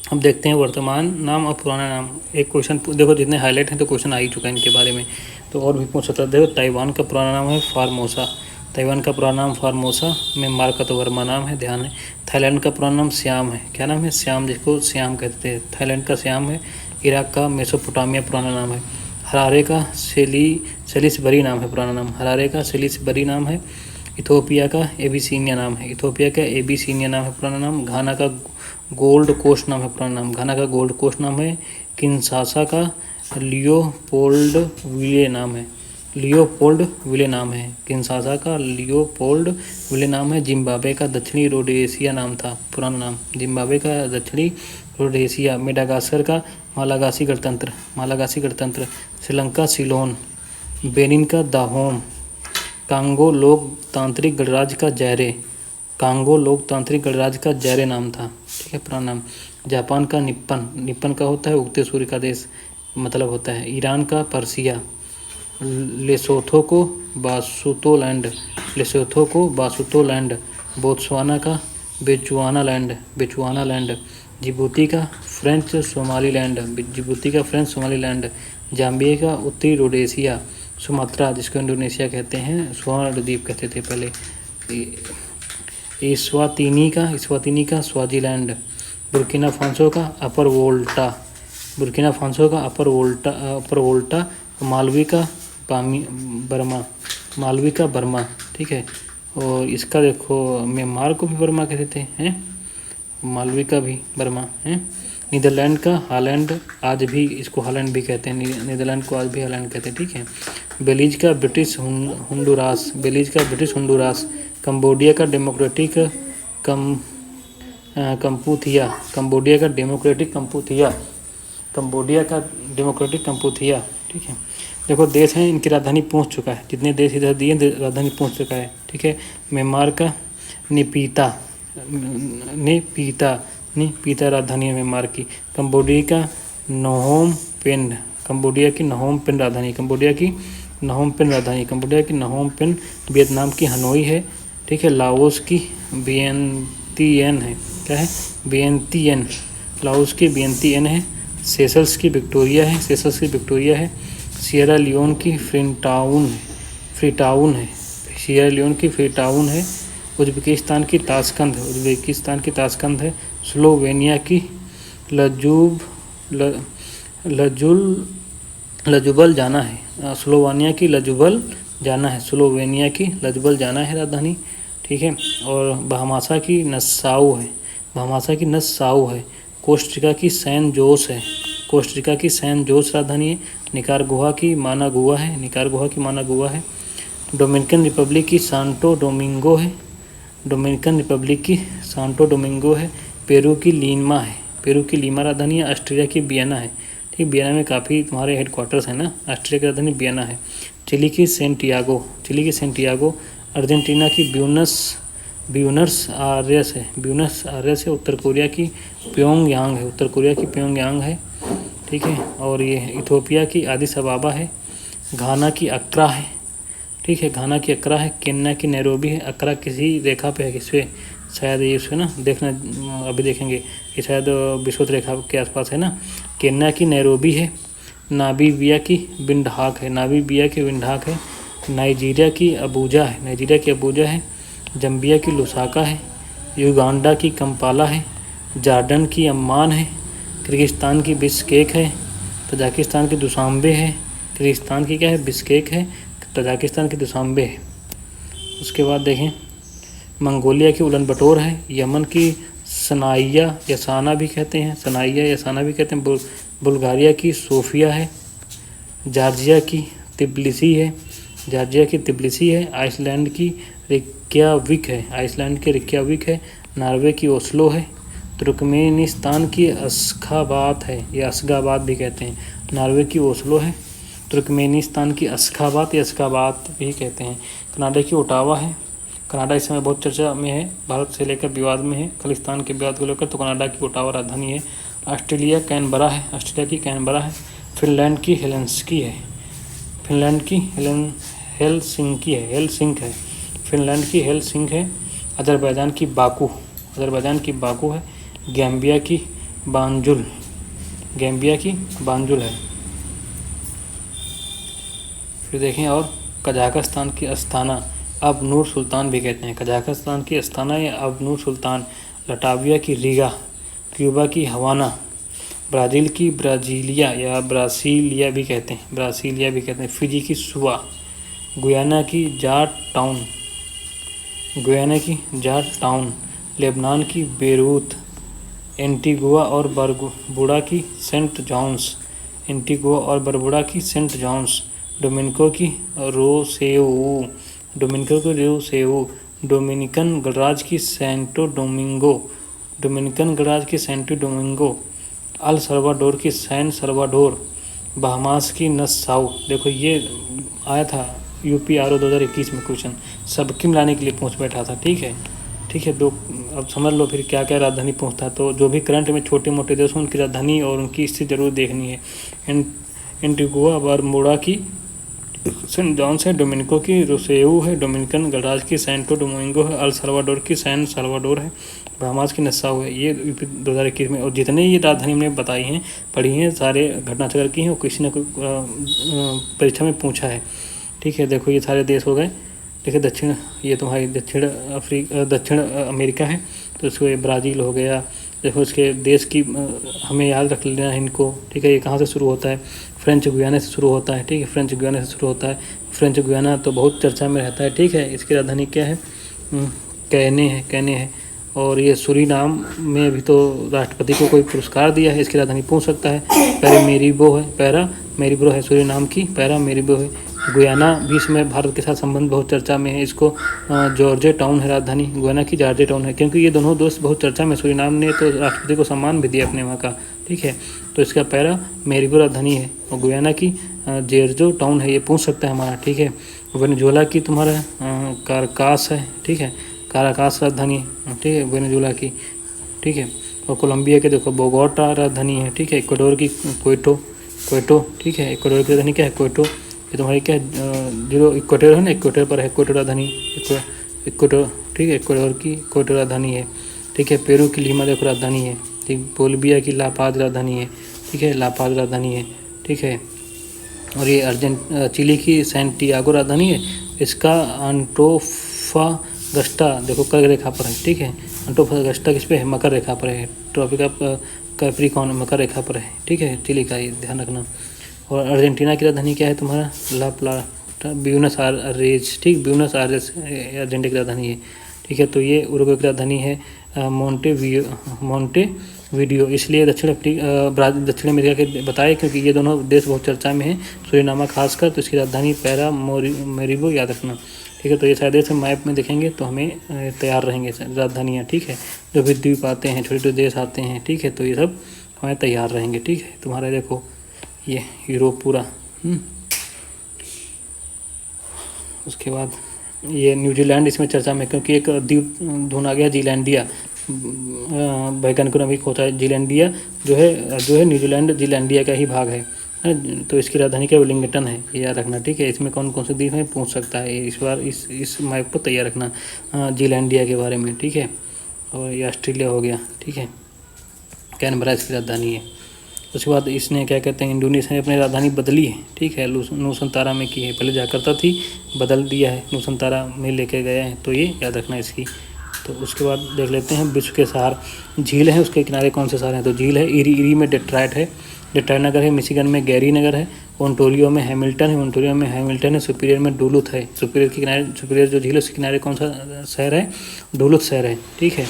अब देखते हैं वर्तमान नाम और पुराना नाम। एक क्वेश्चन देखो, जितने हाईलाइट हैं तो क्वेश्चन आ ही चुका है इनके बारे में, तो और भी पूछ सकता है। देखो, ताइवान का पुराना नाम है फार्मोसा। ताइवान का पुराना नाम फार्मोसा। म्यांमार का तो वर्मा नाम है, ध्यान है। थाईलैंड का पुराना नाम श्याम है। क्या नाम है? श्याम, जिसको श्याम कहते हैं। थाईलैंड का श्याम है। इराक का मेसोपोटामिया पुराना नाम है। हरारे का सेलिसबरी नाम है पुराना नाम। हरारे का सेलिसबरी नाम है। इथोपिया का एबिसीनिया नाम है। इथोपिया का एबिसीनिया नाम है पुराना नाम। घाना का गोल्ड कोस्ट नाम है पुराना नाम। घाना का गोल्ड कोस्ट नाम है। किन्शासा का लियोपोल्ड विले नाम है। लियोपोल्ड विले नाम है। किन्शासा का लियोपोल्ड विले नाम है। जिम्बाब्वे का दक्षिणी रोडेशिया नाम था पुराना नाम। जिम्बाब्वे का दक्षिणी रोडेशिया। मेडागास्कर का मालागासी गणतंत्र। मालागासी गणतंत्र। श्रीलंका सिलोन। बेनिन का दाहोम। कांगो लोकतांत्रिक गणराज्य का जैरे। कांगो लोकतांत्रिक गणराज्य का जैरे नाम था, ठीक है, पुराना नाम। जापान का निप्पन। निप्पन का होता है उगते सूर्य का देश, मतलब होता है। ईरान का पर्सिया। लेसोथो को बासुतोलैंड। लेसोथो को बासुतोलैंड। बोत्सवाना का बेचुआनालैंड। बेचुआनालैंड। जिबूती का फ्रेंच सोमालीलैंड। जिबूती का फ्रेंच सोमालीलैंड। जाम्बिया का उत्तरी रोडेशिया। सुमात्रा, जिसको इंडोनेशिया कहते हैं, स्वर्ण द्वीप कहते थे पहले। इस्वातिनी का स्वाजीलैंड। बुर्किना फासो का अपर वोल्टा। बुर्किना फासो का अपर वोल्टा। मालवी का बर्मा। मालवी का बर्मा, ठीक है। और इसका देखो, म्यांमार को भी बर्मा कहते थे, हैं। मालवी का भी बर्मा है। नीदरलैंड का हालैंड, आज भी इसको हालैंड भी कहते हैं। नीदरलैंड को आज भी हालैंड कहते हैं, ठीक है। बेलीज का ब्रिटिश हुंडुरास। बेलीज का ब्रिटिश हुंडुरास। कंबोडिया का डेमोक्रेटिक कंपुथिया। कंबोडिया का डेमोक्रेटिक कंपुथिया। कंबोडिया का डेमोक्रेटिक कंपुथिया, ठीक है। देखो, देश हैं, इनकी राजधानी पहुंच चुका है। जितने देश इधर दिए राजधानी पहुंच चुका है, ठीक है। म्यांमार का निपीता। निपीता राजधानी है म्यांमार की। कंबोडिया का नहोम पेन। कंबोडिया की नहोम पेन राजधानी। कंबोडिया की नहोम पेन राजधानी। कंबोडिया की नहोम पेन। वियतनाम की हनोई है, ठीक है। लाओस की वियंतियन है। क्या है? वियंतियन। लाओस की वियंतियन है। सेशल्स की विक्टोरिया है। सेशल्स की विक्टोरिया है। सियरा लियोन की फ्रीटाउन है। फ्रीटाउन है। सियरा लियोन की फ्रीटाउन है। उज्बेकिस्तान की ताशकंद। उज्बेकिस्तान की ताशकंद है। स्लोवेनिया की लजुबल जाना है। स्लोवानिया की लजुबल जाना है। स्लोवेनिया की लजुबल जाना है राजधानी, ठीक है। और बहामासा की नस्साउ है। बहामासा की नस्साउ है। कोस्टरिका की सैन जोस है। कोस्टरिका की सैन जोस राजधानी है। निकारागुआ की मानागुआ है। निकारागुआ की मानागुआ है। डोमिनिकन रिपब्लिक की सांटो डोमिंगो है। डोमिनिकन रिपब्लिक की सांटो डोमिंगो है। पेरू की लीमा है। पेरू की लीमा राजधानी है। ऑस्ट्रेलिया की वियना है, ठीक। वियना में काफ़ी तुम्हारे हेडक्वार्टर्स हैं ना। ऑस्ट्रेलिया की राजधानी वियना है। चिली की सेंटियागो। चिली की सेंटियागो। अर्जेंटीना की ब्यूनस आयर्स है। ब्यूनस आयर्स है। उत्तर कोरिया की प्योंगयांग है। उत्तर कोरिया की प्योंगयांग है, ठीक है। और ये इथोपिया की आदिस अबाबा है। घाना की अक्रा है, ठीक है। घाना की अक्रा है। केन्या की नैरोबी है। अक्रा किसी रेखा पे है, किस पे? शायद ये उसमें ना, देखना अभी देखेंगे कि शायद विषुवत रेखा के आसपास है ना। केन्या की नैरोबी है। नामीबिया की विंडहाक है। नामीबिया की विंडहाक है। नाइजीरिया की अबूजा है। नाइजीरिया की अबूजा है। जम्बिया की लुसाका है। युगांडा की कंपाला है। जॉर्डन की अम्मान है। किर्गिस्तान की बिश्केक है। तजाकिस्तान की दुशांबे है। किर्गिस्तान की क्या है? बिश्केक है। तजाकिस्तान की दुशांबे है। उसके बाद देखें, मंगोलिया की उलन बटोर है। यमन की सनाइया या साना भी कहते हैं। सनाइया या साना भी कहते हैं। बुल्गारिया की सोफिया है। जॉर्जिया की तिब्लिसी है। जॉर्जिया की तिब्लिसी है। आइसलैंड की रिक्याविक है। आइसलैंड की रिक्याविक है। नॉर्वे की ओस्लो है। तुर्कमेनिस्तान की अशखाबाद है, या अशगाबाद भी कहते हैं। नॉर्वे की ओस्लो है। तुर्कमेनिस्तान की अशखाबाद या अशगाबाद भी कहते हैं। कनाडा की ओटावा है। कनाडा इस समय बहुत चर्चा में है, भारत से लेकर विवाद में है, खालिस्तान के विवाद को लेकर, तो कनाडा की ओटावा राजधानी है। ऑस्ट्रेलिया कैनबरा है। ऑस्ट्रेलिया की कैनबरा है। फिनलैंड की हेलेंसिकी है। फिनलैंड की हेलसिंकी है। हेलसिंक है। फिनलैंड की हेलसिंक है। अजरबैजान की बाकू। अजरबैजान की बाकू है। गैम्बिया की बांजुल, गैम्बिया की बांजुल है। फिर देखें और कजाकिस्तान की अस्ताना अब नूर सुल्तान भी कहते हैं। कजाकिस्तान की अस्ताना या अब नूर सुल्तान, लटाविया की रीगा, क्यूबा की हवाना, ब्राज़ील की ब्राज़ीलिया या ब्रासीलिया भी कहते हैं, ब्रासीलिया भी कहते हैं, फिजी की सुआ, गुयाना की जॉर्ज टाउन, गुयाना की जॉर्ज टाउन, लेबनान की बेरूत, एंटीगुआ और बरबुडा की सेंट जॉन्स, एंटीगुआ और बरबुडा की सेंट जॉन्स, डोमिनिको की रोसेऊ, डोमिनिको की रोसेऊ, डोमिनिकन गणराज्य की सेंटो डोमिंगो, डोमिनिकन गणराज्य की सेंटो डोमिंगो, अल सल्वाडोर की सैन सल्वाडोर, बहामास की नस्साउ। देखो ये आया था UPRO 2021 में क्वेश्चन, सबकी मिलाने के लिए पूछ बैठा था। ठीक है, ठीक है। दो अब समझ लो फिर क्या क्या राजधानी पूछता। तो जो भी करंट में छोटे मोटे देश हैं उनकी राजधानी और उनकी स्थिति जरूर देखनी है। एंटीगुआ बरमूडा की सेंट जॉन्स है, डोमिनिको की रोसेऊ है, डोमिनिकन गणराज्य की सेंटो डोमिंगो है, अल सल्वाडोर की सैन सल्वाडोर है, बहामास की नस्साउ है। ये 2021 में। और जितने ये राजधानी हमने बताई हैं, पढ़ी हैं, सारे घटनाचक्र की हैं और किसी ने कोई परीक्षा में पूछा है। ठीक है, देखो ये सारे देश हो गए। देखिए दक्षिण, ये तुम्हारी दक्षिण अमेरिका है, तो इसको ये ब्राज़ील हो गया। देखो इसके देश की हमें याद रख लेना है इनको। ठीक है, ये कहाँ से शुरू होता है? फ्रेंच गुयाना से शुरू होता है। ठीक है, फ्रेंच गुयाना से शुरू होता है। फ्रेंच गुयाना तो बहुत चर्चा में रहता है। ठीक है, इसकी राजधानी क्या है? कैने है, कैने है। और ये सूरीनाम में भी तो राष्ट्रपति को कोई पुरस्कार दिया है। इसकी राजधानी पूछ सकता है। पैरा मेरीबो है सूरीनाम की, पैरा मेरीबो है। गुयाना भी इसमें भारत के साथ संबंध बहुत चर्चा में है। इसको जॉर्ज टाउन है राजधानी, गुयाना की जॉर्ज टाउन है, क्योंकि ये दोनों दोस्त बहुत चर्चा में। सूरीनाम ने तो राष्ट्रपति को सम्मान भी दिया अपने वहाँ का। ठीक है, तो इसका पैरा मेरीबो राजधानी है और गुयाना की जेरजो टाउन है। ये पूछ सकता है हमारा। ठीक है, वेनेजुएला की तुम्हारा कारकास है। ठीक है, काराकास राजधानी है। ठीक है, वेनेजुएला की। ठीक है, और कोलंबिया के देखो बोगोटा राजधानी है। ठीक है, इक्वाडोर की क्वेटो। ठीक है, इक्वाडोर की राजधानी क्या है? क्वेटो। ये तुम्हारी क्या है? जो इक्वेटर है ना, इक्वेटर पर है क्वेटो राजधानी, इक्वेटर। ठीक है, इक्वाडोर की क्वेटो राजधानी है। ठीक है, पेरू की लीमा देखो राजधानी है। ठीक, बोलिविया की लापाज राजधानी है। ठीक है, लापाज राजधानी है। ठीक है, और ये चिली की सैंटियागो राजधानी है। इसका अंटोफागस्टा देखो कर्क रेखा पर है। ठीक है, अंटोफागस्टा किस पे है? मकर रेखा पर है। ट्रॉपिक ऑफ कैप्रिकॉर्न मकर रेखा पर है। ठीक है, चिली का ये ध्यान रखना। और अर्जेंटीना की राजधानी क्या है तुम्हारा? ला प्लाटा, ब्यूनस आयरेस। ठीक, ब्यूनस आयरेस अर्जेंटीना की राजधानी है। ठीक है, तो ये उरुग्वे की राजधानी है मोंटेवीडियो। इसलिए दक्षिण अमेरिका के बताए क्योंकि ये दोनों देश बहुत चर्चा में हैं, सूरीनामा खासकर। तो इसकी राजधानी पैरा मेरीबो याद रखना। ठीक है, तो ये सारे देश हम मैप में देखेंगे तो हमें तैयार रहेंगे राजधानियाँ। ठीक है, जो भी द्वीप आते हैं, छोटे छोटे देश आते हैं। ठीक है, तो ये सब हमें तैयार रहेंगे। ठीक है, तुम्हारा देखो ये यूरोप पूरा। उसके बाद ये न्यूजीलैंड इसमें चर्चा में, क्योंकि एक द्वीप ढूंढा गया जीलैंडिया। वैज्ञानिकों ने भी खोजा है जीलैंडिया जो है न्यूजीलैंड जीलैंडिया का ही भाग है। तो इसकी राजधानी क्या? वेलिंगटन है, ये याद रखना। ठीक है, इसमें कौन कौन से द्वीप हैं पूछ सकता है। इस बार इस मैप को तैयार रखना जीलैंडिया के बारे में। ठीक है, और ये ऑस्ट्रेलिया हो गया। ठीक है, कैनबरा इसकी राजधानी है। उसके बाद इसने क्या कहते हैं, इंडोनेशिया ने अपनी राजधानी बदली है। ठीक है, नूसंतारा में की है। पहले जकार्ता थी, बदल दिया है, नूसंतारा में लेके गए हैं। तो ये याद रखना इसकी। तो उसके बाद देख लेते हैं विश्व के शहर। झील है, उसके किनारे कौन से शहर हैं? तो झील है इरी में डेट्रॉइट है, डेट्रॉइट नगर है। मिशिगन में गैरी नगर है। ओंटारियो में हैमिल्टन है। सुपीरियर में डुलुथ है। सुपीरियर के किनारे, सुपीरियर जो झील है उसके किनारे कौन सा शहर है? डुलुथ शहर है। ठीक है,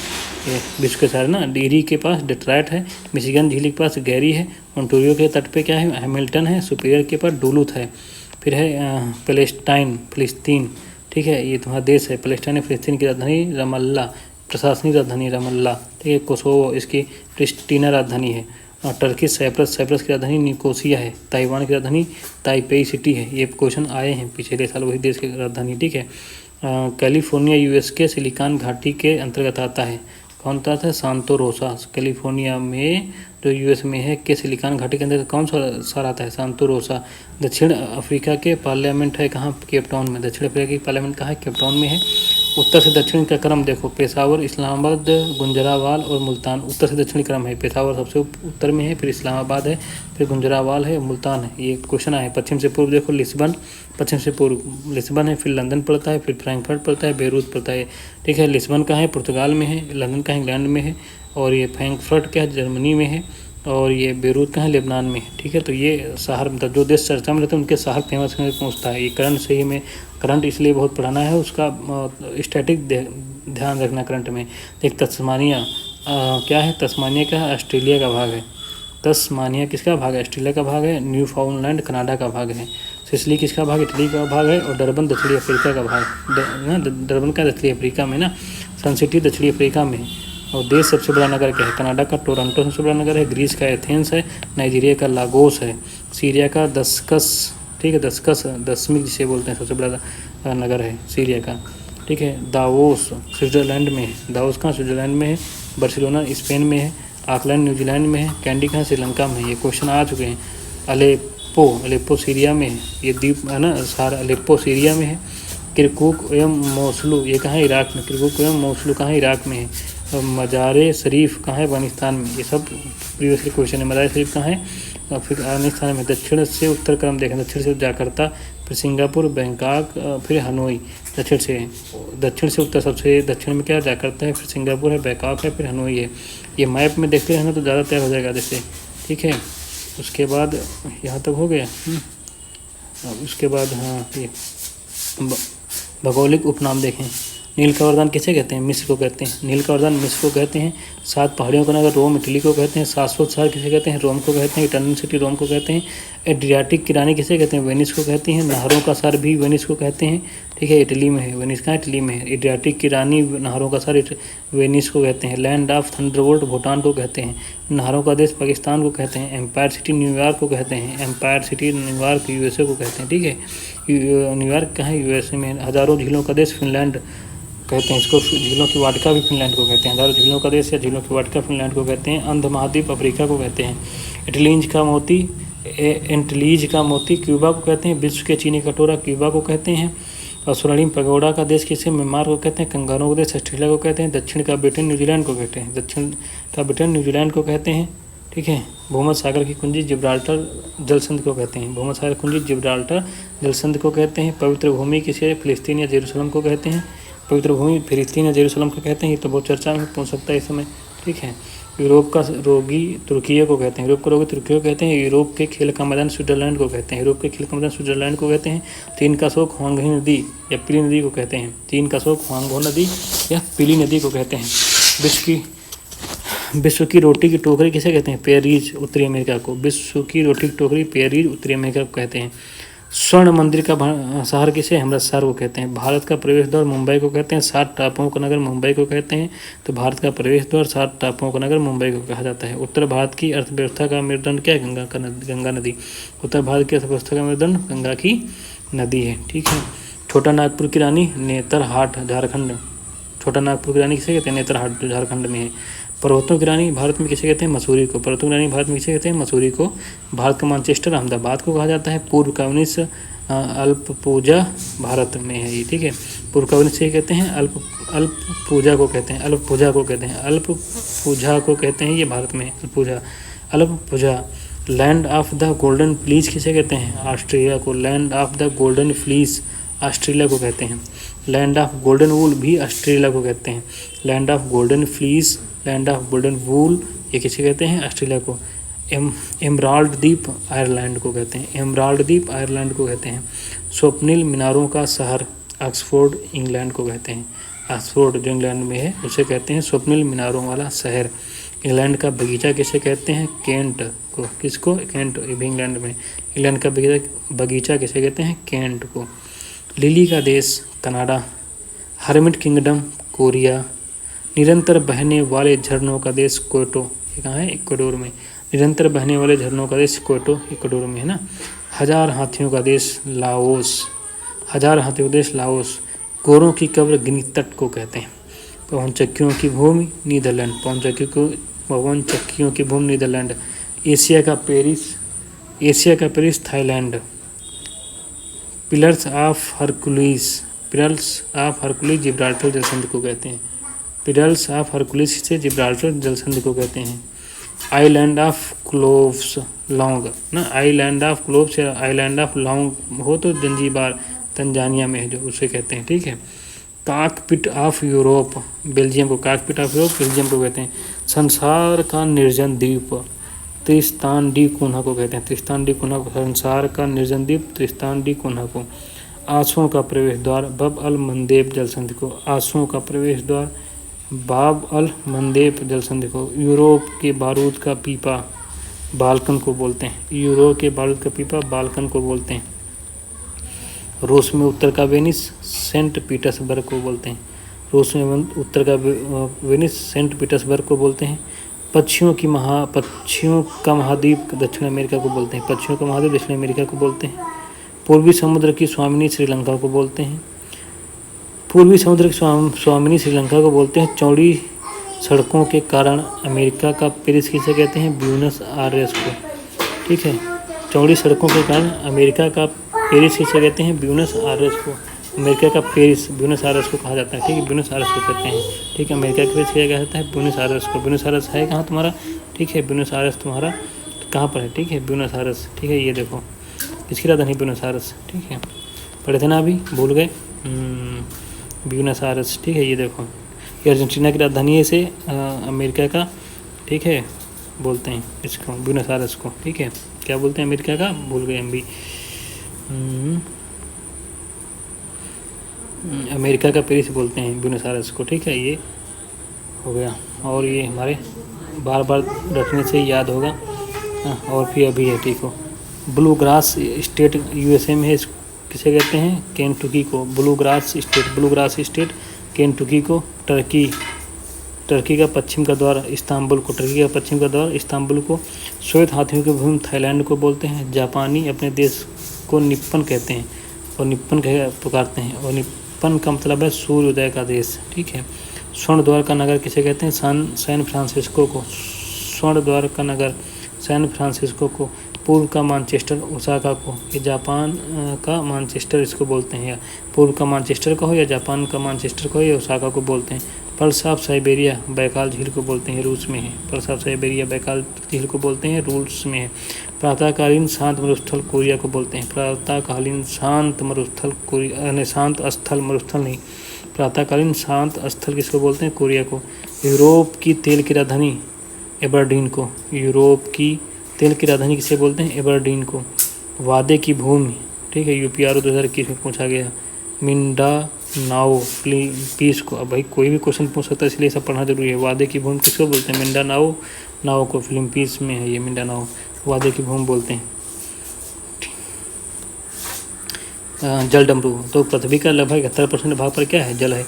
ये विश्व के शहर ना, इरी के पास डेट्रॉइट है, मिशिगन झील के पास गैरी है, ओंटारियो के तट पे क्या है? हैमिल्टन है, सुपीरियर के पास डुलुथ है। फिर है फिलिस्तीन। ठीक है, ये तुम्हारा देश है पैलेस्टाइन। फिलिस्तीन की राजधानी रमल्ला, प्रशासनिक राजधानी रमल्ला। ठीक है, कोसोवो इसकी प्रिस्टीना राजधानी है। और टर्की साइप्रस की राजधानी निकोसिया है। ताइवान की राजधानी ताइपेई सिटी है। ये क्वेश्चन आए हैं पिछले साल, वही देश की राजधानी। ठीक है, कैलिफोर्निया यूएस के सिलिकॉन घाटी के अंतर्गत आता है। कौन सा था? सांतो रोसा। कैलिफोर्निया में जो यूएस में है के सिलिकॉन घाटी के अंतर्गत कौन सा शहर आता है? सांतो रोसा। दक्षिण अफ्रीका के पार्लियामेंट है कहाँ? केप टाउन में। दक्षिण अफ्रीका की पार्लियामेंट कहाँ है? केप टाउन में है। उत्तर से दक्षिण का क्रम देखो, पेशावर, इस्लामाबाद, गुजरावाल और मुल्तान। उत्तर से दक्षिणी क्रम है, पेशावर सबसे उत्तर में है, फिर इस्लामाबाद है, फिर गुजरावाल है, मुल्तान है। ये क्वेश्चन आए। पश्चिम से पूर्व देखो, लिस्बन, पश्चिम से पूर्व लिस्बन है, फिर लंदन पड़ता है, फिर फ्रैंकफर्ट पड़ता है, बेरूत पड़ता है। ठीक है, लिस्बन कहाँ है? पुर्तगाल में है, लंदन कहाँ? इंग्लैंड में है, और ये फ्रैंकफर्ट क्या है? जर्मनी में है, और ये बेरूत कहाँ है? लेबनान में है। ठीक है, तो ये शहर मतलब जो देश चर्चा में रहते हैं उनके शहर फेमस पहुँचता है। ये करंट से ही में करंट इसलिए बहुत पढ़ाना है, उसका स्टैटिक ध्यान रखना करंट में। एक तस्मानिया क्या है? तस्मानिया क्या है? ऑस्ट्रेलिया का भाग है। तस्मानिया किसका भाग है? ऑस्ट्रेलिया का भाग है। न्यू फाउंडलैंड कनाडा का भाग है। सिसिली किसका भाग? इटली का भाग है। और डरबन दक्षिणी अफ्रीका का भाग। डरबन का दक्षिणी अफ्रीका में ना, सन सिटी दक्षिणी अफ्रीका में। और देश सबसे बड़ा नगर क्या है? कनाडा का टोरंटो सबसे बड़ा नगर है। ग्रीस का एथेंस है। नाइजीरिया का लागोस है। सीरिया का दस्कस, ठीक है, दसवीं जिसे बोलते हैं, सबसे बड़ा नगर है सीरिया का। ठीक है, दावोस स्विट्ज़रलैंड में है। दावोस कहाँ? स्विट्ज़रलैंड में है। बार्सिलोना स्पेन में है। ऑकलैंड न्यूजीलैंड में है। कैंडी कहाँ? श्रीलंका में है। ये क्वेश्चन आ चुके हैं। अलेप्पो सीरिया में है। ये द्वीप है ना, सारा अलेप्पो सीरिया में है। किरकुक एवं मोसलू ये कहाँ है? इराक में। किरकुक एवं मोसलू कहाँ है? इराक में है। मज़ार शरीफ कहाँ है? अफगानिस्तान में। ये सब प्रीवियसली क्वेश्चन है। मज़ार शरीफ कहाँ है? फिर अफगानिस्तान में। दक्षिण से उत्तर क्रम देखें, दक्षिण से जाकर्ता, फिर सिंगापुर, बैंकॉक, फिर हनोई। दक्षिण से उत्तर सबसे दक्षिण में क्या? जाकर्ता है, फिर सिंगापुर है, बैंकॉक है, फिर हनोई है। ये मैप में देखते रहना तो ज़्यादा तैयार हो जाएगा जैसे। ठीक है, उसके बाद यहाँ तक हो गया। उसके बाद हाँ, ये भौगोलिक उपनाम देखें। नील का वरदान किसे कहते हैं? मिस्र को कहते हैं। नील का वरदान मिस्र को कहते हैं। 7 पहाड़ियों का नगर रोम इटली को कहते हैं। शाश्वत शहर किसे कहते हैं? रोम को कहते हैं। इटर्नल सिटी रोम को कहते हैं। एड्रियाटिक की रानी किसे कहते हैं? वेनिस को कहती हैं। नहरों का सर भी वेनिस को कहते हैं। ठीक है, इटली में है। वेनिस कहाँ? इटली में है। एड्रियाटिक की रानी, नहरों का सर वेनिस को कहते हैं। लैंड ऑफ थंडरबोल्ट भूटान को कहते हैं। नहरों का देश पाकिस्तान को कहते हैं। एम्पायर सिटी न्यूयॉर्क को कहते हैं। एम्पायर सिटी न्यूयॉर्क यूएसए को कहते हैं। ठीक है, न्यूयॉर्क कहाँ है? यूएसए में। हज़ारों झीलों का देश फिनलैंड कहते हैं इसको। झीलों की वाटिका भी फिनलैंड को कहते हैं। हज़ारों झीलों का देश या झीलों की वाटिका फिनलैंड को कहते हैं। अंध महाद्वीप अफ्रीका को कहते हैं। एंटिलीज का मोती क्यूबा को कहते हैं। विश्व के चीनी कटोरा क्यूबा को कहते हैं। और स्वर्णिम पगोड़ा का देश किसे? म्यांमार को कहते हैं। कंगारों का देश ऑस्ट्रेलिया को कहते हैं। दक्षिण का ब्रिटेन न्यूजीलैंड को कहते हैं। दक्षिण का ब्रिटेन न्यूजीलैंड को कहते हैं। ठीक है, भूमध्य सागर की कुंजी जिब्राल्टर जलसंधि को कहते हैं। भूमध्य सागर कुंजी जिब्राल्टर जलसंधि को कहते हैं। पवित्र भूमि किसे? फिलिस्तीन या जेरूसलम को कहते हैं। पवित्र भूमि फिलिस्तीन या जेरूसलम को कहते हैं। ये तो बहुत चर्चा में पूछ सकता है इस समय। ठीक है, यूरोप का रोगी तुर्की को कहते हैं। यूरोप का रोगी तुर्की को कहते हैं। यूरोप के खेल का मैदान स्विट्जरलैंड को कहते हैं। यूरोप के खेल का मैदान स्विट्जरलैंड को कहते हैं। चीन का शोक हुआंगही नदी या पीली नदी को कहते हैं। चीन का शोक हुआंगहो नदी या पीली नदी को कहते हैं। विश्व की रोटी की टोकरी किसे कहते हैं? पेरीज उत्तरी अमेरिका को। विश्व की रोटी की टोकरी पेरीज उत्तरी अमेरिका को कहते हैं। स्वर्ण मंदिर का शहर किसे? अमृतसर को कहते हैं। भारत का प्रवेश द्वार मुंबई को कहते हैं। 7 टापुओं का नगर मुंबई को कहते हैं। तो भारत का प्रवेश द्वार 7 टापुओं का नगर मुंबई को कहा जाता है। उत्तर भारत की अर्थव्यवस्था का मेरुदंड क्या है? गंगा नदी। उत्तर भारत की अर्थव्यवस्था का मेरुदंड गंगा की नदी है। ठीक है, छोटा नागपुर की रानी नेतरहाट झारखंड। छोटा नागपुर की रानी किसे कहते हैं? नेतरहाट जो झारखंड में है। पर्वतों की रानी भारत में किसे कहते हैं? मसूरी को। पर्वतों की रानी भारत में किसे कहते हैं? मसूरी को। भारत का मैनचेस्टर अहमदाबाद को कहा जाता है। पूर्व कम्युनिस्ट अल्पपूजा भारत में है ये। ठीक है, पूर्व कम्युनिस्ट से कहते हैं अल्पपूजा को कहते हैं। अल्पपूजा को कहते हैं। अल्पपूजा को कहते हैं, ये भारत में अल्पपूजा। Land of the golden fleece किसे कहते हैं? ऑस्ट्रेलिया को। Land of the golden fleece Australia को कहते हैं। लैंड ऑफ गोल्डन वूल भी ऑस्ट्रेलिया को कहते हैं। Land of golden fleece, land of golden wool, ये किसे कहते हैं? ऑस्ट्रेलिया को। एमराल्ड द्वीप आयरलैंड को कहते हैं। एमराल्ड द्वीप आयरलैंड को कहते हैं। स्वप्निल मीनारों का शहर ऑक्सफोर्ड इंग्लैंड को कहते हैं। ऑक्सफोर्ड जो इंग्लैंड में है उसे कहते हैं स्वप्निल मीनारों वाला शहर। इंग्लैंड का बगीचा किसे कहते हैं? केंट को। किसको? केंट, ये भी इंग्लैंड में। इंग्लैंड का बगीचा किसे कहते हैं? केंट को। लिली का देश कनाडा। Hermit kingdom Korea. निरंतर बहने वाले झरनों का देश क्योटो, ये कहाँ है? इक्वाडोर में। निरंतर बहने वाले झरनों का देश क्योटो इक्वाडोर में है ना। 1000 हाथियों का देश लाओस। 1000 हाथियों का देश लाओस। गोरों की कब्र गिनी तट को कहते हैं। पवन चक्कियों की भूमि नीदरलैंड। पवन चक्कियों की भूमि नीदरलैंड। एशिया का Paris Thailand. Pillars of pillars of Hercules Gibraltar जलसंधि को कहते हैं। पिरल्स ऑफ हरकुलिस से जिब्राल्टर जलसंधि को कहते हैं। आइलैंड ऑफ क्लोव्स लॉन्ग ना, आइलैंड ऑफ क्लोव्स या आइलैंड ऑफ लॉन्ग हो तो जंजीबार तंजानिया में है जो, उसे कहते हैं। ठीक है। काकपिट ऑफ यूरोप बेल्जियम को, काकपिट ऑफ यूरोप बेल्जियम को कहते हैं। संसार का निर्जन द्वीप त्रिस्तान डी कोना को कहते हैं। त्रिस्तान डी कोना को, संसार का निर्जन द्वीप त्रिस्तान डी कोना को। आंसुओं का प्रवेश द्वार बब अल मंदेब जलसंधि को, आंसुओं का प्रवेश द्वार बाब अल मंदेब जलसंधि को। यूरोप के बारूद का पीपा बाल्कन को बोलते हैं। यूरोप के बारूद का पीपा बाल्कन को बोलते हैं। रूस में उत्तर का वेनिस सेंट पीटर्सबर्ग को बोलते हैं। रूस में उत्तर का वेनिस सेंट पीटर्सबर्ग को बोलते हैं। पक्षियों का महाद्वीप दक्षिण अमेरिका को बोलते हैं। पक्षियों का महाद्वीप दक्षिण अमेरिका को बोलते हैं। पूर्वी समुद्र की स्वामिनी श्रीलंका को बोलते हैं। पूर्वी समुद्र की स्वामिनी श्रीलंका को बोलते हैं। चौड़ी सड़कों के कारण अमेरिका का पेरिस किसे कहते हैं? ब्यूनस आयर्स को। ठीक है। चौड़ी सड़कों के कारण अमेरिका का पेरिस किसे कहते हैं? ब्यूनस आयर्स को। अमेरिका का पेरिस ब्यूनस आयर्स को कहा जाता है। ठीक है, ब्यूनस आयर्स को कहते हैं। ठीक है, अमेरिका का पेरिस क्या कहा जाता है? ब्यूनस आयर्स को। ब्यूनस आयर्स है कहाँ तुम्हारा? ठीक है, ब्यूनस आयर्स तुम्हारा कहाँ पर है? ठीक है, ब्यूनस आयर्स। ठीक है, ये देखो इसकी राजधानी ब्यूनस आयर्स। ठीक है, पढ़े थे ना, अभी भूल गए? Buenos Aires. ठीक है, ये देखो ये अर्जेंटीना की राजधानी है, इसे अमेरिका का, ठीक है, बोलते हैं इसको ब्यूनस आयर्स को। ठीक है, क्या बोलते हैं अमेरिका का? भूल गए हम भी। अमेरिका का पेरिस बोलते हैं ब्यूनस आयर्स को। ठीक है, ये हो गया। और ये हमारे बार बार रखने से याद होगा। और फिर अभी है, ठीक हो। ब्लू ग्रास स्टेट यूएसए में है, किसे कहते हैं? केंटुकी को। ब्लू ग्रास स्टेट केंटुकी को। टर्की का पश्चिम का द्वार इस्तांबुल को। टर्की का पश्चिम का द्वार इस्तांबुल को। श्वेत हाथियों की भूमि थाईलैंड को बोलते हैं। जापानी अपने देश को निप्पन कहते हैं और निप्पन कह पुकारते हैं, और निप्पन का मतलब है सूर्योदय का देश। ठीक है। स्वर्ण द्वार का नगर किसे कहते हैं? सैन फ्रांसिस्को को। स्वर्ण द्वार का नगर सैन फ्रांसिस्को को। पूर्व का मानचेस्टर ओसाका को। ये जापान का मानचेस्टर इसको बोलते हैं, या पूर्व का मानचेस्टर कहो, या जापान का मानचेस्टर कहो, या ओसाका को बोलते हैं। पर्स ऑफ साइबेरिया बैकाल झील को बोलते हैं, रूस में है। पर्स ऑफ साइबेरिया बैकाल झील को बोलते हैं, रूस में है। प्रातःकालीन शांत मरुस्थल कोरिया को बोलते हैं। प्रातःकालीन शांत मरुस्थल कोरिया, शांत स्थल मरुस्थल नहीं, प्रातःकालीन शांत स्थल किसको बोलते हैं? कोरिया को। यूरोप की तेल की राजधानी एबरडीन को। यूरोप की तेल की राजधानी किसे बोलते हैं? एबरडीन को। वादे की भूमि, ठीक है, यूपीआरओ 2021 में पूछा गया। मिंडानाओ फिलीपींस को। अब भाई कोई भी क्वेश्चन पूछ सकता है, इसलिए सब पढ़ना जरूरी है। वादे की भूमि किसको बोलते हैं? मिंडानाओ को। फिलीपींस में है ये मिंडानाओ, वादे की भूमि बोलते हैं। जल डमरू, तो पृथ्वी का लगभग 71% भाग पर क्या है? जल है।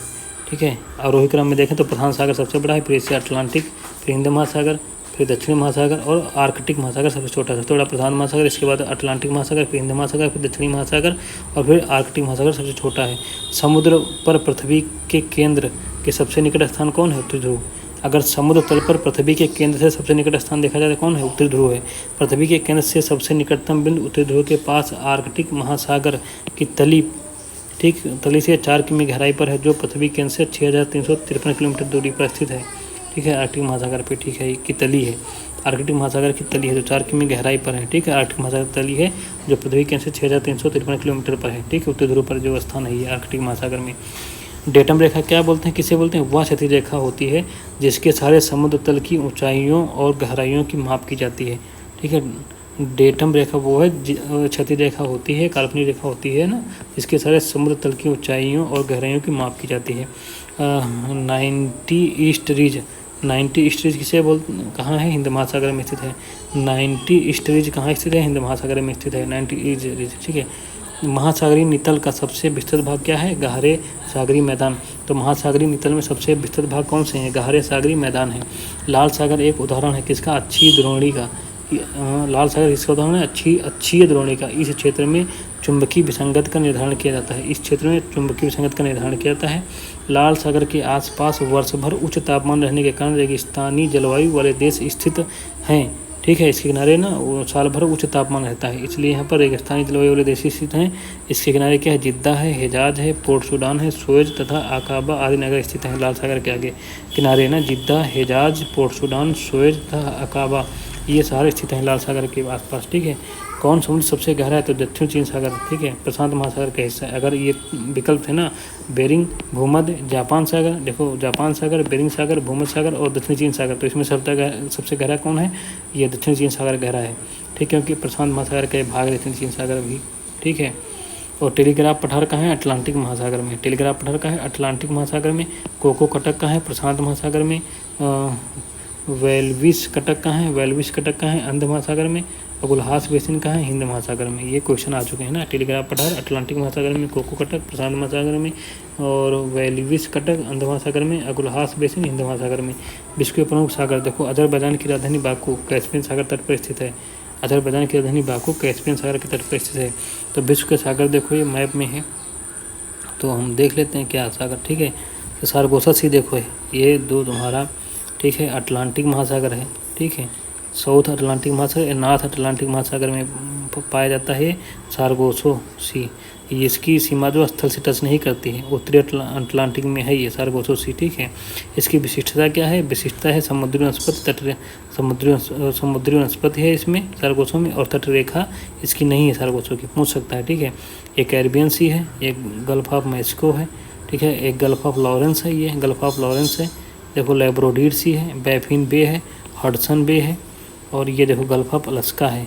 ठीक है। आरोही क्रम में देखें तो प्रधान सागर सबसे बड़ा है, फिर एशिया अटलांटिक, फिर हिंद महासागर, फिर दक्षिणी महासागर और आर्कटिक महासागर सबसे छोटा है। सबसे बड़ा प्रधान महासागर, इसके बाद अटलांटिक महासागर, फिर हिंद महासागर, फिर दक्षिणी महासागर और फिर आर्कटिक महासागर सबसे छोटा है। समुद्र पर पृथ्वी के केंद्र के सबसे निकट स्थान कौन है? उत्तरी ध्रुव। अगर समुद्र तल पर पृथ्वी के केंद्र से सबसे निकट स्थान देखा जाए तो कौन है? उत्तरी ध्रुव है। पृथ्वी के केंद्र से सबसे निकटतम बिंदु उत्तरी ध्रुव के पास आर्कटिक महासागर की तली, ठीक, तली से 4 किमी गहराई पर है, जो पृथ्वी केंद्र से 6353 किलोमीटर दूरी पर स्थित है। ठीक है, आर्कटिक महासागर पे, ठीक है, की तली है। आर्कटिक महासागर की तली है जो 4 किमी गहराई पर है। ठीक है, आर्कटिक महासागर तली है जो पृथ्वी केंद्र से 6353 किलोमीटर पर है। ठीक है, उत्तरी ध्रुव पर जो स्थान है ये आर्कटिक महासागर में। डेटम रेखा क्या बोलते हैं, किसे बोलते हैं? वह क्षैतिज रेखा होती है जिसके सारे समुद्र तल की ऊंचाइयों और गहराइयों की माप की जाती है। ठीक है, डेटम रेखा वो है क्षैतिज रेखा होती है, काल्पनिक रेखा होती है ना, जिसके सारे समुद्र तल की ऊंचाइयों और गहराइयों की माप की जाती है। 90 ईस्ट रीज, 90 ईस्ट रीज किसे कहाँ है? हिंद महासागर में स्थित है। 90 ईस्ट रीज कहाँ स्थित है? हिंद महासागर में स्थित है 90 ईस्ट रीज। ठीक है। महासागरीय नितल का सबसे विस्तृत भाग क्या है? गहरे सागरीय मैदान। तो महासागरीय नितल में सबसे विस्तृत भाग कौन से हैं? गहरे सागरीय मैदान है। लाल सागर एक उदाहरण है किसका? अक्षीय द्रोणी का। लाल सागर इसका उदाहरण है अक्षीय द्रोणी का। इस क्षेत्र में चुंबकीय विसंगत का निर्धारण किया जाता है। इस क्षेत्र में चुंबकीय विसंगत का निर्धारण किया जाता है। लाल सागर के आसपास वर्ष भर उच्च तापमान रहने के कारण रेगिस्तानी जलवायु वाले देश स्थित हैं। ठीक है। इसके किनारे ना वो साल भर उच्च तापमान रहता है, इसलिए यहाँ पर रेगिस्तानी जलवायु वाले देश स्थित हैं। इसके किनारे क्या है, जिद्दा है, हिजाज है, पोर्ट सूडान है, सुएज तथा अकाबा आदि नगर स्थित हैं लाल सागर के आगे। किनारे ना जिद्दा, हिजाज, पोर्ट सूडान, सुएज तथा अकाबा ये सारे स्थित हैं लाल सागर के आसपास। ठीक है। कौन समुद्र सबसे गहरा है, तो दक्षिण चीन सागर। ठीक है, प्रशांत महासागर का हिस्सा है। अगर ये विकल्प थे ना, बेरिंग, भूमध्य, जापान सागर, देखो जापान सागर, बेरिंग सागर, भूमध्य सागर और दक्षिण चीन सागर, तो इसमें सबसे गहरा कौन है, ये दक्षिण चीन सागर गहरा है। ठीक, क्योंकि प्रशांत महासागर का भाग दक्षिण चीन सागर भी। ठीक है। और टेलीग्राफ पठार कहाँ है, अटलांटिक महासागर में। टेलीग्राफ पठार कहाँ है, अटलांटिक महासागर में। कोको कटक कहाँ है, प्रशांत महासागर में। वेल्विस कटक कहाँ है, वेल्विस कटक कहाँ है, अंध महासागर में। और गुलहास बेसिन कहाँ है, हिंद महासागर में। ये क्वेश्चन आ चुके हैं ना। टेलीग्राफ पठार अटलांटिक महासागर में, कोको कटक प्रशांत महासागर में, और वेल्विस कटक अंध महासागर में, और गुलहास बेसिन हिंद महासागर में। विश्व के प्रमुख सागर देखो, अजरबैजान की राजधानी बाकू कैस्पियन सागर तट पर स्थित है। अजरबैजान की राजधानी बाकू कैस्पियन सागर के तट पर स्थित है। तो विश्व के सागर देखो ये मैप में है, तो हम देख लेते हैं क्या सागर। ठीक है। तो सारगोसा सी देखो है, ये दो तुम्हारा ठीक है अटलांटिक महासागर है। ठीक है, साउथ अटलांटिक महासागर, नॉर्थ अटलांटिक महासागर में पाया जाता है सारगोसो सी। इसकी सीमा जो स्थल से टच नहीं करती है, उत्तरी अटलांटिक में है ये सारगोसो सी। ठीक है। इसकी विशिष्टता क्या है, विशिष्टता है समुद्री वनस्पति, तट समुद्री वनस्पति है इसमें सारगोसो में, और तट रेखा इसकी नहीं है सारगोसो की, पूछ सकता है। ठीक है। एक कैरिबियन सी है, एक गल्फ ऑफ मैक्सिको है। ठीक है, एक गल्फ ऑफ लॉरेंस है, ये गल्फ ऑफ लॉरेंस है। देखो लैब्रोडीर सी है, बैफिन बे है, हडसन बे है, और ये देखो गल्फ ऑफ अलास्का है,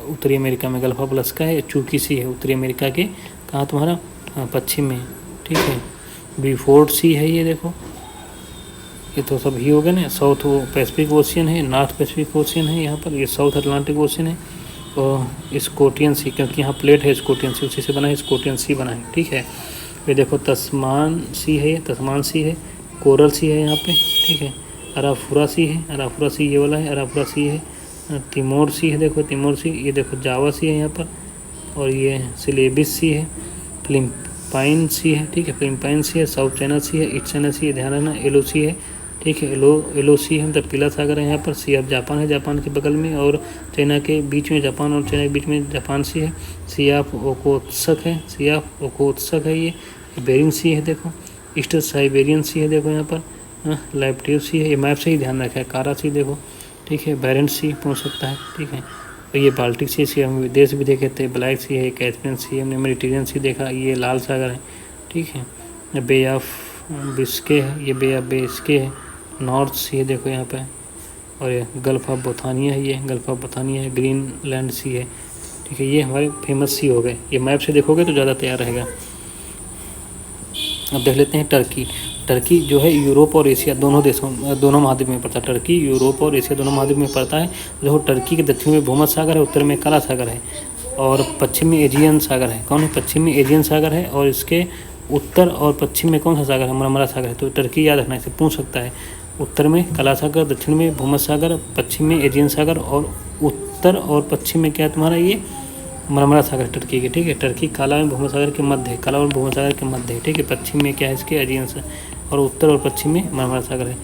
उत्तरी अमेरिका में गल्फ ऑफ अलास्का है। चूकी सी है उत्तरी अमेरिका के कहाँ तुम्हारा पश्चिम में। ठीक है। बीफोर्ड सी है, ये देखो, ये तो सब ही हो गए ना। साउथ पैसिफिक ओशियन है, नॉर्थ पैसिफिक ओशियन है यहाँ पर, ये साउथ अटलांटिक ओशियन है। और स्कॉटियन सी, क्योंकि यहाँ प्लेट है स्कॉटियन सी, उसी से बना है, स्कॉटियन सी बना है। ठीक है। ये देखो तस्मान सी है, तस्मान सी है, कोरल सी है यहाँ पे। ठीक है। अराफुरा सी है, अराफुरा सी ये वाला है, अराफुरा सी है। तिमोर सी है, देखो तिमोर सी, ये देखो जावा सी है यहाँ पर, और ये सिलेबिस सी है, फिलिपाइन सी है। ठीक है, फिलिपाइन सी है, साउथ चाइना सी है, ईस्ट चाइना सी है, ध्यान रखना। एलो सी है। ठीक है, एलो सी है, मतलब पीला सागर है यहाँ पर। सी ऑफ जापान है, जापान के बगल में, और चाइना के बीच में, जापान और चाइना के बीच में जापान सी है। सी ऑफ ओकोत्सक है, सी ऑफ ओकोत्सक है ये। बेरिंग सी है देखो, ईस्ट साइबेरियन सी है देखो यहाँ पर, लाइप्टिव सी है। ये मैप से ही ध्यान रखा है। कारा सी देखो। ठीक है, बैरेंट सी पूछ सकता है। ठीक है। और ये बाल्टिक सी, इसके हम विदेश भी देखे थे। ब्लैक सी है, कैस्पियन सी, हमने मेडिटेरियन सी देखा। ये लाल सागर है। ठीक है। बे ऑफ बिस्के है, ये बे ऑफ बिस्के है। नॉर्थ सी है देखो यहाँ पे, और ये गल्फ ऑफ बोथानिया है, ये गल्फ ऑफ बोथानिया है। ग्रीनलैंड सी है। ठीक है, ये हमारे फेमस सी हो गए। ये मैप से देखोगे तो ज़्यादा तैयार रहेगा। अब देख लेते हैं टर्की। टर्की जो है यूरोप और एशिया दोनों महाद्वीप में पड़ता है। टर्की यूरोप और एशिया दोनों महाद्वीप में पड़ता है। देखो टर्की के दक्षिण में भूमध्य सागर है, उत्तर में काला सागर है, और पश्चिम में एजियन सागर है। कौन है, पश्चिम में एजियन सागर है, और इसके उत्तर और पश्चिम में कौन सा सागर है, मरमरा सागर है। तो टर्की याद रखना, इसे पूछ सकता है। उत्तर में काला सागर, दक्षिण में भूमध्य सागर, पश्चिम में एजियन सागर, और उत्तर और पश्चिम में क्या है तुम्हारा, ये मरमरा सागर टर्की के। ठीक है। टर्की काला और भूमध्य सागर के मध्य है, काला और भूमध्य सागर के मध्य है। ठीक है। पश्चिम में क्या है इसके, एजियन से, और उत्तर और पश्चिम में मरमरा सागर है।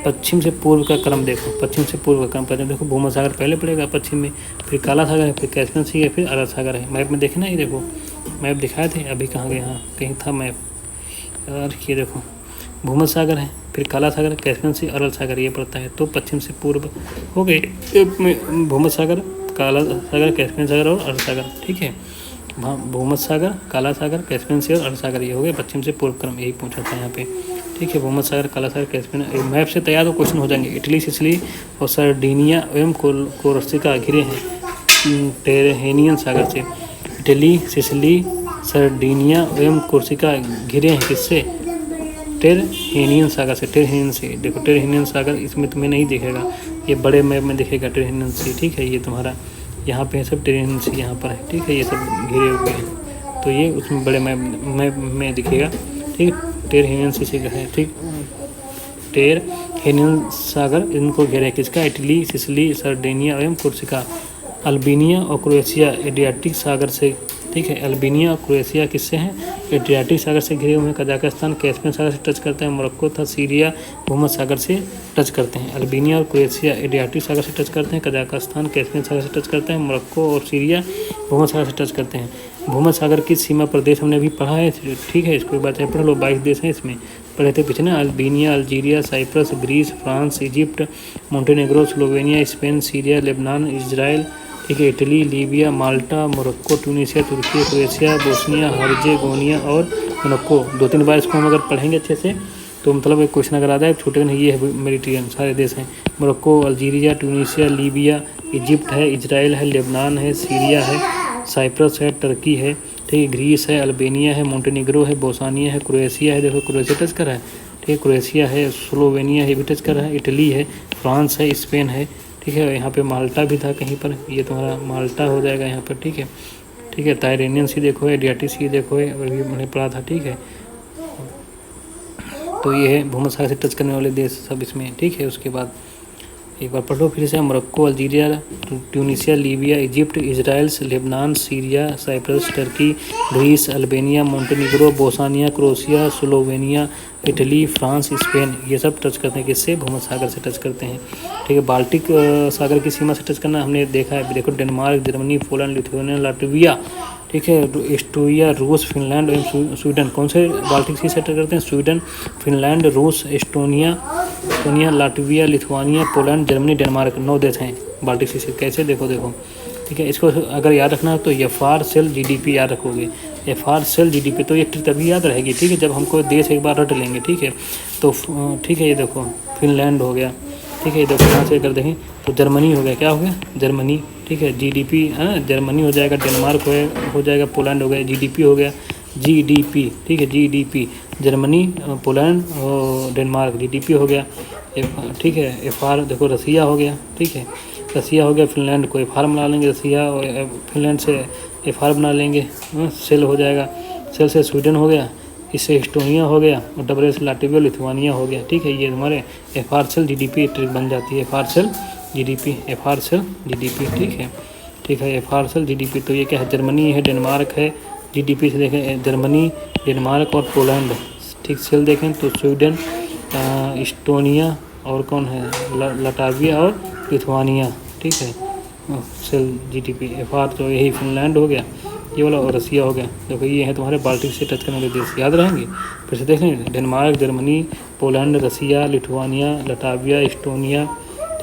पश्चिम से पूर्व का क्रम देखो, पश्चिम से पूर्व का क्रम पहले देखो, भूमध्य सागर पहले पड़ेगा पश्चिम में, फिर काला सागर है, फिर कैस्पियन सी है, फिर अरब सागर है। मैप में देखे ना, ये देखो मैप दिखाए थे, अभी कहाँ गए, हाँ कहीं था मैप यार। ये देखो भूमध्य सागर है, फिर काला सागर, कैस्पियन सी, अरब सागर ये पड़ता है। तो पश्चिम से पूर्व हो गए भूमध्य सागर, काला सागर, कैस्पियन सागर और अरब सागर। ठीक है। भूमध्य सागर, काला सागर, कैस्पियन सी और अरब सागर ये हो गए पश्चिम से पूर्व क्रम, यही पूछा था यहाँ पे। ठीक है। भूमध्य सागर, काला सागर, कैस्पियन, मैप से तैयार हो क्वेश्चन हो जाएंगे। इटली, सिसिली और सर्डिनिया एवं कोर्सिका घिरे हैं टेरहेनियन सागर से। इटली, सिसिली, सर्डिनिया एवं कोर्सिका घिरे हैं किससे, टेरहेनियन सागर से। टेरहेनियन से देखो, टेरहेनियन सागर इसमें तुम्हें नहीं दिखेगा, ये बड़े मैप में दिखेगा टेरहेनियन सी। ठीक है। ये तुम्हारा यहाँ पे है सब टेरहेनियन सी, यहाँ पर है। ठीक है। ये सब घिरे हुए हैं, तो ये उसमें बड़े मैप में दिखेगा। ठीक है। टेरहेनियन सी से है। ठीक, टेरहेनियन सागर इनको घेरे किसका, इटली, सिसिली, सर्डिनिया एवं कोर्सिका। अल्बानिया और क्रोएशिया एड्रियाटिक सागर से ठीक है। अल्बानिया और क्रोएशिया किससे हैं? एड्रियाटिक सागर से घिरे हुए हैं। कजाकिस्तान कैस्पियन सागर से टच करते हैं। मोरक्को तथा सीरिया भूमध्य सागर से टच करते हैं। अल्बानिया और क्रोएशिया एड्रियाटिक सागर से टच करते हैं। कजाकिस्तान कैस्पियन सागर से टच करते हैं। मोरक्को और सीरिया भूमध्य सागर से टच करते हैं। भूमध्य सागर की सीमा प्रदेश हमने अभी पढ़ा है, ठीक है। इसको एक बार चाहे पढ़ लो, 22 देश हैं इसमें, पढ़े थे पीछे ना। Albania, Algeria, Cyprus, Greece, France, Egypt, Montenegro, Slovenia, Spain, Syria, Lebanon, Israel, ठीक है, Italy, Libya, Malta, Morocco, Tunisia, तुर्की, क्रोएशिया, बोस्निया, हर्जेगोविना और मोरक्को। 2-3 बार इसको हम अगर पढ़ेंगे अच्छे से तो मतलब एक क्वेश्चन अगर आता है छूटेगा नहीं। ये है मेडिटेरियन सारे देश हैं। Morocco, Algeria, Tunisia, Libya, Egypt है, इजराइल है, लेबनान है, सीरिया है, साइप्रस है, टर्की है, ठीक है, ग्रीस है, अल्बानिया है, मोंटेनेग्रो है, बोस्निया है, क्रोएशिया है, देखो क्रोएशिया टच कर रहा है, ठीक है, क्रोएशिया है, स्लोवेनिया है भी टच कर रहा है, इटली है, फ्रांस है, स्पेन है, ठीक है। यहाँ पे माल्टा भी था कहीं पर, ये तुम्हारा माल्टा हो जाएगा यहाँ पर, ठीक है, ठीक है। ताइरेनियन सी देखो, एड्रियाटिक सी देखो, अभी मैंने पढ़ा था, ठीक है। तो ये है भूमध्य सागर से टच करने वाले देश सब इसमें, ठीक है। उसके बाद एक बार पढ़ लो फिर से। Morocco, Algeria, Tunisia, Libya, Egypt, Israel, Lebanon, Syria, Cyprus, Turkey, Greece, Albania, Montenegro, Bosnia, Croatia, Slovenia, Italy, France, Spain, ये सब टच करते हैं किससे? भूमध्य सागर से टच करते हैं, ठीक है। बाल्टिक सागर की सीमा से टच करना हमने देखा है, देखो Denmark, Germany, Poland, Lithuania, Latvia, ठीक है, एस्टोनिया, रूस, फिनलैंड एवं स्वीडन। कौन से बाल्टिक सी से टच करते हैं? स्वीडन, फिनलैंड, रूस, Estonia, Latvia, Lithuania, Poland, Germany, Denmark. 9 देश हैं बाल्टिक सी से। कैसे? देखो, ठीक है। इसको अगर याद रखना है तो एफआर सेल जीडीपी याद रखोगे, एफआर सेल जीडीपी, तो ये तभी याद रहेगी, ठीक है, जब हमको देश एक बार रट लेंगे, ठीक है। तो ठीक है, ये देखो फिनलैंड हो गया, ठीक है, ये देखो यहाँ से अगर देखें तो जर्मनी हो गया, क्या हो गया? जर्मनी, ठीक है, जीडीपी है ना, जर्मनी हो जाएगा, डेनमार्क हो जाएगा, पोलैंड हो गया, जीडीपी हो गया, जीडीपी, ठीक है, जीडीपी, जर्मनी, पोलैंड और डेनमार्क, जीडीपी हो गया, ठीक है। एफआर देखो रसिया हो गया, ठीक है, रसिया हो गया, फिनलैंड को एफआर बना लेंगे, रसिया और फिनलैंड से एफआर बना लेंगे, सेल हो जाएगा, सेल से स्वीडन हो गया, इससे एस्टोनिया हो गया और डबल से लाटविया, लिथुआनिया हो गया, ठीक है। ये हमारे एफआर सेल जीडीपी ट्रिक बन जाती है, FR sale GDP, FR sale GDP, ठीक है, ठीक है, एफआर सेल जीडीपी। तो ये क्या है? जर्मनी है, डेनमार्क है, जीडीपी से देखें जर्मनी, डेनमार्क और पोलैंड, ठीक। सेल देखें तो स्वीडन, एस्टोनिया और कौन है? लाटविया और लिथुआनिया, ठीक है, सेल जीडीपी। एफआर तो यही फिनलैंड हो गया ये वाला और रसिया हो गया। देखो ये है तुम्हारे बाल्टिक से टच करने वाले देश, याद रहेंगे। फिर से देख लें, डेनमार्क, जर्मनी, पोलैंड, रसिया, लिथुआनिया, लाटविया, एस्टोनिया,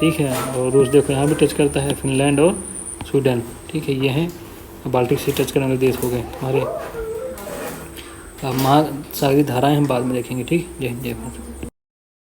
ठीक है, और रूस देखो यहाँ भी टच करता है, फिनलैंड और स्वीडन, ठीक है। ये हैं बाल्टिक से टच करने वाले देश हो गए तुम्हारे। महासागरीय धाराएँ हम बाद में देखेंगे, ठीक। जय हिंद, जय भारत।